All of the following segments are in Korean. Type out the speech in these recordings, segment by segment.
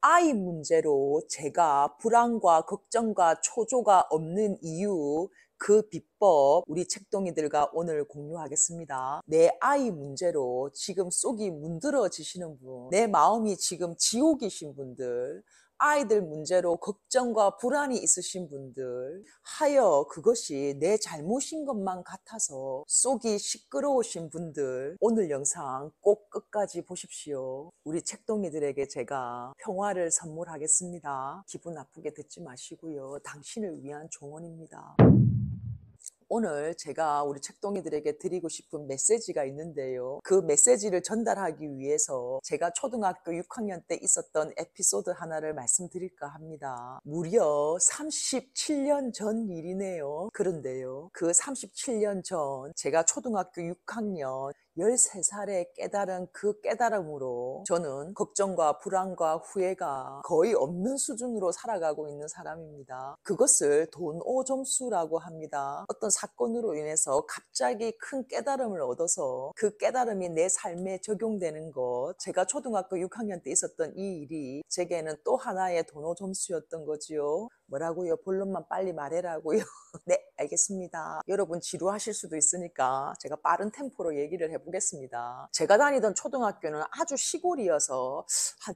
아이 문제로 제가 불안과 걱정과 초조가 없는 이유, 그 비법 우리 책동이들과 오늘 공유하겠습니다. 내 아이 문제로 지금 속이 문드러지시는 분, 내 마음이 지금 지옥이신 분들, 아이들 문제로 걱정과 불안이 있으신 분들, 하여 그것이 내 잘못인 것만 같아서 속이 시끄러우신 분들, 오늘 영상 꼭 끝까지 보십시오. 우리 책동이들에게 제가 평화를 선물하겠습니다. 기분 나쁘게 듣지 마시고요. 당신을 위한 조언입니다. 오늘 제가 우리 책동이들에게 드리고 싶은 메시지가 있는데요. 그 메시지를 전달하기 위해서 제가 초등학교 6학년 때 있었던 에피소드 하나를 말씀드릴까 합니다. 무려 37년 전 일이네요. 그런데요, 그 37년 전 제가 초등학교 6학년 13살에 깨달은 그 깨달음으로 저는 걱정과 불안과 후회가 거의 없는 수준으로 살아가고 있는 사람입니다. 그것을 돈 오점수라고 합니다. 어떤 사건으로 인해서 갑자기 큰 깨달음을 얻어서 그 깨달음이 내 삶에 적용되는 것, 제가 초등학교 6학년 때 있었던 이 일이 제게는 또 하나의 돈 오점수였던 거지요. 뭐라고요? 본론만 빨리 말해라고요? 네, 알겠습니다. 여러분 지루하실 수도 있으니까 제가 빠른 템포로 얘기를 해보겠습니다. 제가 다니던 초등학교는 아주 시골이어서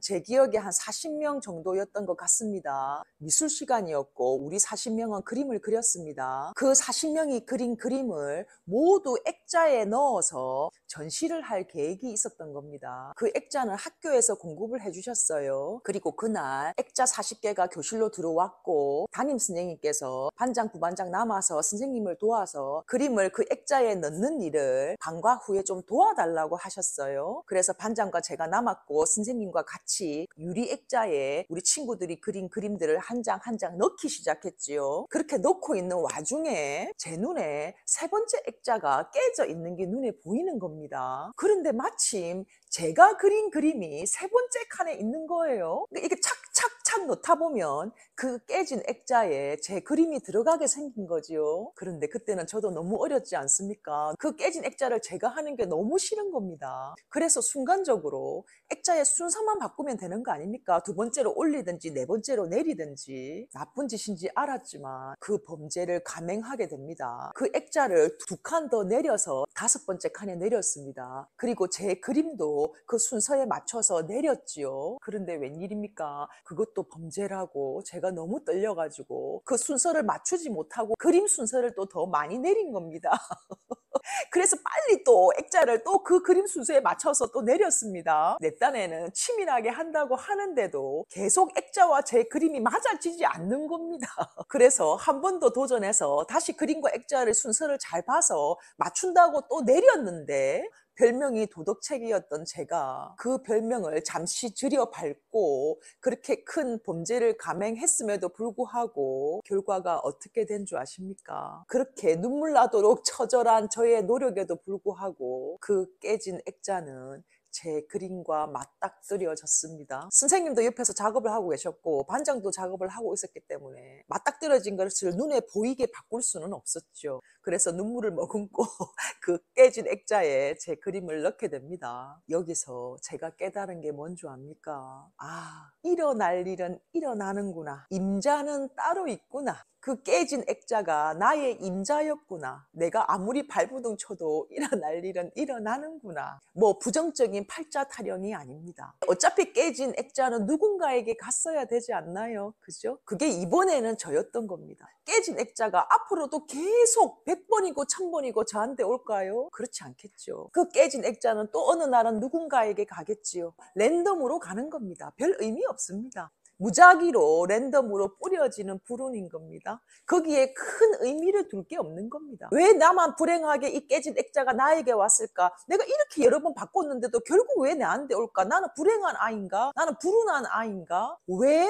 제 기억에 한 40명 정도였던 것 같습니다. 미술 시간이었고 우리 40명은 그림을 그렸습니다. 그 40명이 그린 그림을 모두 액자에 넣어서 전시를 할 계획이 있었던 겁니다. 그 액자는 학교에서 공급을 해주셨어요. 그리고 그날 액자 40개가 교실로 들어왔고 담임 선생님께서 반장, 부반장 남아서 선생님을 도와서 그림을 그 액자에 넣는 일을 방과 후에 좀 도와달라고 하셨어요. 그래서 반장과 제가 남았고 선생님과 같이 유리 액자에 우리 친구들이 그린 그림들을 한 장 한 장 넣기 시작했지요. 그렇게 넣고 있는 와중에 제 눈에 세 번째 액자가 깨져 있는 게 눈에 보이는 겁니다. 그런데 마침 제가 그린 그림이 세 번째 칸에 있는 거예요. 이게 착착착 넣다 보면 그 깨진 액자에 제 그림이 들어가게 생긴 거지요. 그런데 그때는 저도 너무 어렸지 않습니까? 그 깨진 액자를 제가 하는 게 너무 싫은 겁니다. 그래서 순간적으로 액자의 순서만 바꾸면 되는 거 아닙니까? 두 번째로 올리든지 네 번째로 내리든지. 나쁜 짓인지 알았지만 그 범죄를 감행하게 됩니다. 그 액자를 두 칸 더 내려서 다섯 번째 칸에 내렸습니다. 그리고 제 그림도 그 순서에 맞춰서 내렸지요. 그런데 웬일입니까? 그것도 범죄라고 제가 너무 떨려가지고 그 순서를 맞추지 못하고 그림 순서를 또 더 많이 내린 겁니다. 그래서 빨리 또 액자를 또 그 그림 순서에 맞춰서 또 내렸습니다. 내 딴에는 치밀하게 한다고 하는데도 계속 액자와 제 그림이 맞아지지 않는 겁니다. 그래서 한 번 더 도전해서 다시 그림과 액자를 순서를 잘 봐서 맞춘다고 또 내렸는데 별명이 도덕책이었던 제가 그 별명을 잠시 들여밟고 그렇게 큰 범죄를 감행했음에도 불구하고 결과가 어떻게 된 줄 아십니까? 그렇게 눈물 나도록 처절한 저의 노력에도 불구하고 그 깨진 액자는 제 그림과 맞닥뜨려졌습니다. 선생님도 옆에서 작업을 하고 계셨고 반장도 작업을 하고 있었기 때문에 맞닥뜨려진 것을 눈에 보이게 바꿀 수는 없었죠. 그래서 눈물을 머금고 그 깨진 액자에 제 그림을 넣게 됩니다. 여기서 제가 깨달은 게 뭔 줄 압니까? 아, 일어날 일은 일어나는구나. 임자는 따로 있구나. 그 깨진 액자가 나의 임자였구나. 내가 아무리 발부둥 쳐도 일어날 일은 일어나는구나. 뭐 부정적인 팔자 타령이 아닙니다. 어차피 깨진 액자는 누군가에게 갔어야 되지 않나요? 그죠? 그게 이번에는 저였던 겁니다. 깨진 액자가 앞으로도 계속 100번이고 1000번이고 저한테 올까요? 그렇지 않겠죠. 그 깨진 액자는 또 어느 날은 누군가에게 가겠지요. 랜덤으로 가는 겁니다. 별 의미 없습니다. 무작위로 랜덤으로 뿌려지는 불운인 겁니다. 거기에 큰 의미를 둘 게 없는 겁니다. 왜 나만 불행하게 이 깨진 액자가 나에게 왔을까? 내가 이렇게 여러 번 바꿨는데도 결국 왜 나한테 올까? 나는 불행한 아이인가? 나는 불운한 아이인가? 왜?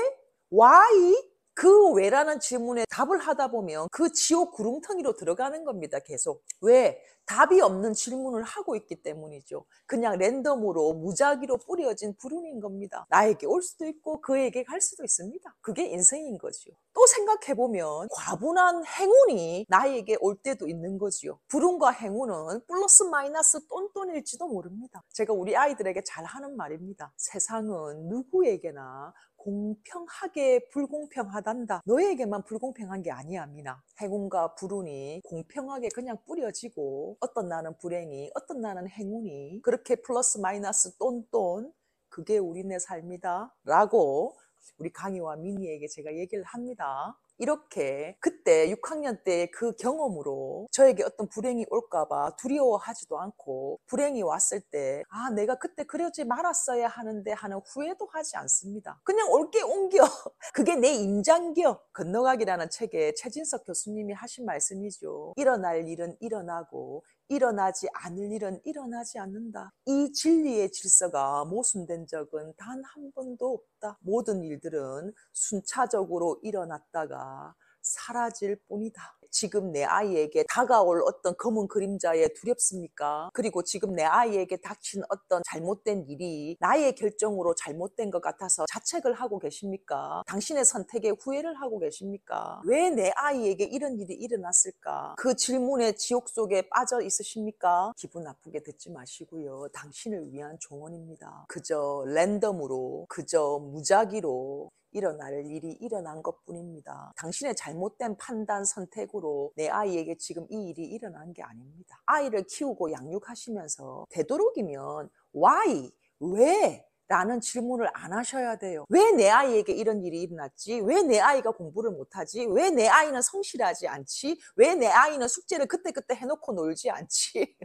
Why? 그 왜라는 질문에 답을 하다 보면 그 지옥 구렁텅이로 들어가는 겁니다. 계속. 왜? 답이 없는 질문을 하고 있기 때문이죠. 그냥 랜덤으로 무작위로 뿌려진 불운인 겁니다. 나에게 올 수도 있고 그에게 갈 수도 있습니다. 그게 인생인 거죠. 또 생각해보면 과분한 행운이 나에게 올 때도 있는 거지요. 불운과 행운은 플러스 마이너스 똔똔일지도 모릅니다. 제가 우리 아이들에게 잘 하는 말입니다. 세상은 누구에게나 공평하게 불공평하단다. 너에게만 불공평한 게 아니야, 미나. 행운과 불운이 공평하게 그냥 뿌려지고 어떤 날은 불행이, 어떤 날은 행운이 그렇게 플러스 마이너스 똔똔 그게 우리네 삶이다 라고 우리 강희와 미니에게 제가 얘기를 합니다. 이렇게 그때 6학년 때 그 경험으로 저에게 어떤 불행이 올까봐 두려워하지도 않고 불행이 왔을 때 내가 그때 그러지 말았어야 하는데 하는 후회도 하지 않습니다. 그냥 옳게 옮겨. 그게 내 인장겨. 건너가기라는 책에 최진석 교수님이 하신 말씀이죠. 일어날 일은 일어나고 일어나지 않을 일은 일어나지 않는다. 이 진리의 질서가 모순된 적은 단 한 번도 없다. 모든 일들은 순차적으로 일어났다가 사라질 뿐이다. 지금 내 아이에게 다가올 어떤 검은 그림자에 두렵습니까? 그리고 지금 내 아이에게 닥친 어떤 잘못된 일이 나의 결정으로 잘못된 것 같아서 자책을 하고 계십니까? 당신의 선택에 후회를 하고 계십니까? 왜 내 아이에게 이런 일이 일어났을까? 그 질문에 지옥 속에 빠져 있으십니까? 기분 나쁘게 듣지 마시고요. 당신을 위한 조언입니다. 그저 랜덤으로, 그저 무작위로 일어날 일이 일어난 것뿐입니다. 당신의 잘못된 판단, 선택으로 내 아이에게 지금 이 일이 일어난 게 아닙니다. 아이를 키우고 양육하시면서 되도록이면 why? 왜? 라는 질문을 안 하셔야 돼요. 왜 내 아이에게 이런 일이 일어났지? 왜 내 아이가 공부를 못하지? 왜 내 아이는 성실하지 않지? 왜 내 아이는 숙제를 그때그때 해놓고 놀지 않지?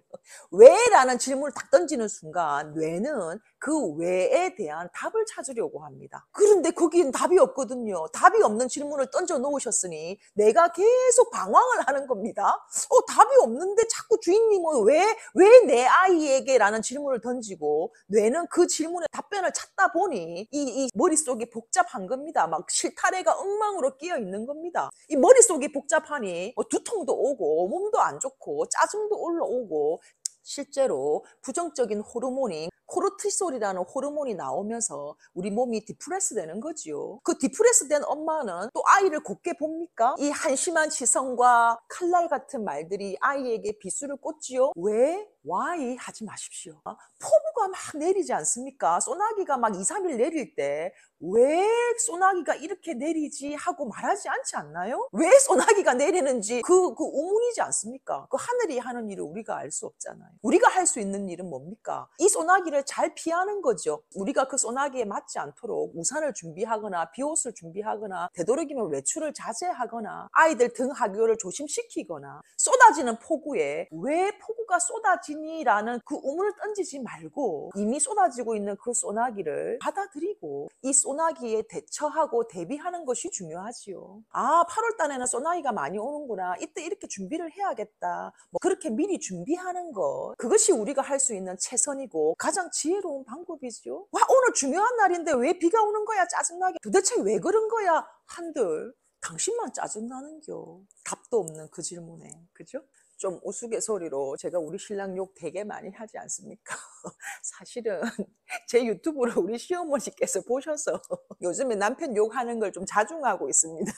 왜? 라는 질문을 딱 던지는 순간 뇌는 그 왜에 대한 답을 찾으려고 합니다. 그런데 거기엔 답이 없거든요. 답이 없는 질문을 던져 놓으셨으니 내가 계속 방황을 하는 겁니다. 답이 없는데 자꾸 주인님은 왜 내 아이에게? 라는 질문을 던지고 뇌는 그 질문에 답변을 찾다 보니 이 머릿속이 복잡한 겁니다. 막 실타래가 엉망으로 끼어 있는 겁니다. 이 머릿속이 복잡하니 두통도 오고 몸도 안 좋고 짜증도 올라오고 실제로 부정적인 호르몬이 코르티솔이라는 호르몬이 나오면서 우리 몸이 디프레스 되는 거지요. 그 디프레스 된 엄마는 또 아이를 곱게 봅니까? 이 한심한 시선과 칼날 같은 말들이 아이에게 비수를 꽂지요. 왜? why? 하지 마십시오. 폭우가 막 내리지 않습니까? 소나기가 막 2, 3일 내릴 때 왜 소나기가 이렇게 내리지 하고 말하지 않지 않나요? 왜 소나기가 내리는지 그 의문이지 않습니까? 그 하늘이 하는 일을 우리가 알 수 없잖아요. 우리가 할 수 있는 일은 뭡니까? 이 소나기를 잘 피하는 거죠. 우리가 그 소나기에 맞지 않도록 우산을 준비하거나 비옷을 준비하거나 되도록이면 외출을 자제하거나 아이들 등하교를 조심시키거나 쏟아지는 폭우에 왜 폭우가 쏟아지니? 라는 그 의문을 던지지 말고 이미 쏟아지고 있는 그 소나기를 받아들이고 이 소나기에 대처하고 대비하는 것이 중요하지요. 8월 달에는 소나기가 많이 오는구나. 이때 이렇게 준비를 해야겠다. 그렇게 미리 준비하는 것. 그것이 우리가 할 수 있는 최선이고 가장 지혜로운 방법이죠. 오늘 중요한 날인데 왜 비가 오는 거야? 짜증나게. 도대체 왜 그런 거야? 한들 당신만 짜증나는겨. 답도 없는 그 질문에. 그죠? 좀 우스갯소리로 제가 우리 신랑 욕 되게 많이 하지 않습니까? 사실은 제 유튜브를 우리 시어머니께서 보셔서 요즘에 남편 욕하는 걸 좀 자중하고 있습니다.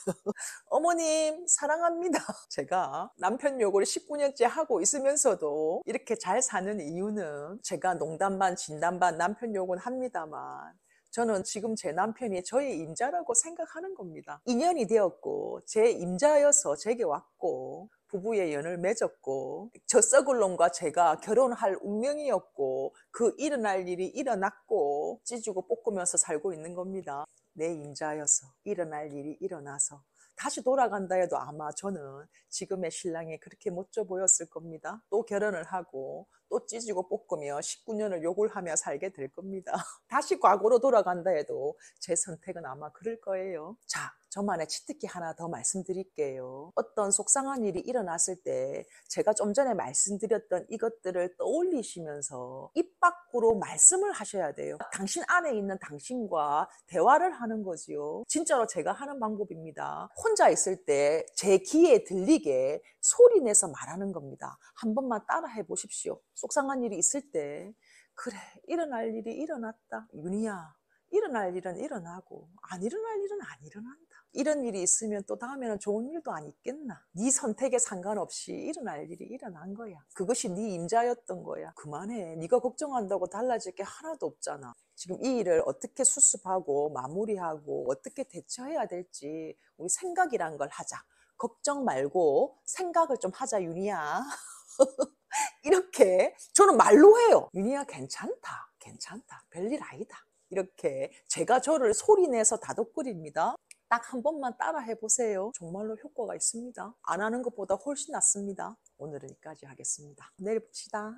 어머님 사랑합니다. 제가 남편 욕을 19년째 하고 있으면서도 이렇게 잘 사는 이유는 제가 농담 반 진담 반 남편 욕은 합니다만 저는 지금 제 남편이 저의 임자라고 생각하는 겁니다. 인연이 되었고 제 임자여서 제게 왔고 부부의 연을 맺었고 저 썩을 놈과 제가 결혼할 운명이었고 그 일어날 일이 일어났고 찢고 볶으면서 살고 있는 겁니다. 내 임자여서 일어날 일이 일어나서 다시 돌아간다 해도 아마 저는 지금의 신랑이 그렇게 멋져 보였을 겁니다. 또 결혼을 하고 또 찢고 볶으며 19년을 욕을 하며 살게 될 겁니다. 다시 과거로 돌아간다 해도 제 선택은 아마 그럴 거예요. 자, 저만의 치트키 하나 더 말씀드릴게요. 어떤 속상한 일이 일어났을 때 제가 좀 전에 말씀드렸던 이것들을 떠올리시면서 입 밖으로 말씀을 하셔야 돼요. 당신 안에 있는 당신과 대화를 하는 거지요. 진짜로 제가 하는 방법입니다. 혼자 있을 때 제 귀에 들리게 소리 내서 말하는 겁니다. 한 번만 따라해 보십시오. 속상한 일이 있을 때 그래 일어날 일이 일어났다. 윤희야 일어날 일은 일어나고 안 일어날 일은 안 일어난다. 이런 일이 있으면 또 다음에는 좋은 일도 안 있겠나. 네 선택에 상관없이 일어날 일이 일어난 거야. 그것이 네 임자였던 거야. 그만해. 네가 걱정한다고 달라질 게 하나도 없잖아. 지금 이 일을 어떻게 수습하고 마무리하고 어떻게 대처해야 될지 우리 생각이란 걸 하자. 걱정 말고 생각을 좀 하자, 윤희야. 이렇게 저는 말로 해요. 윤희야, 괜찮다. 괜찮다. 별일 아니다. 이렇게 제가 저를 소리내서 다독거립니다. 딱 한 번만 따라 해보세요. 정말로 효과가 있습니다. 안 하는 것보다 훨씬 낫습니다. 오늘은 여기까지 하겠습니다. 내일 봅시다.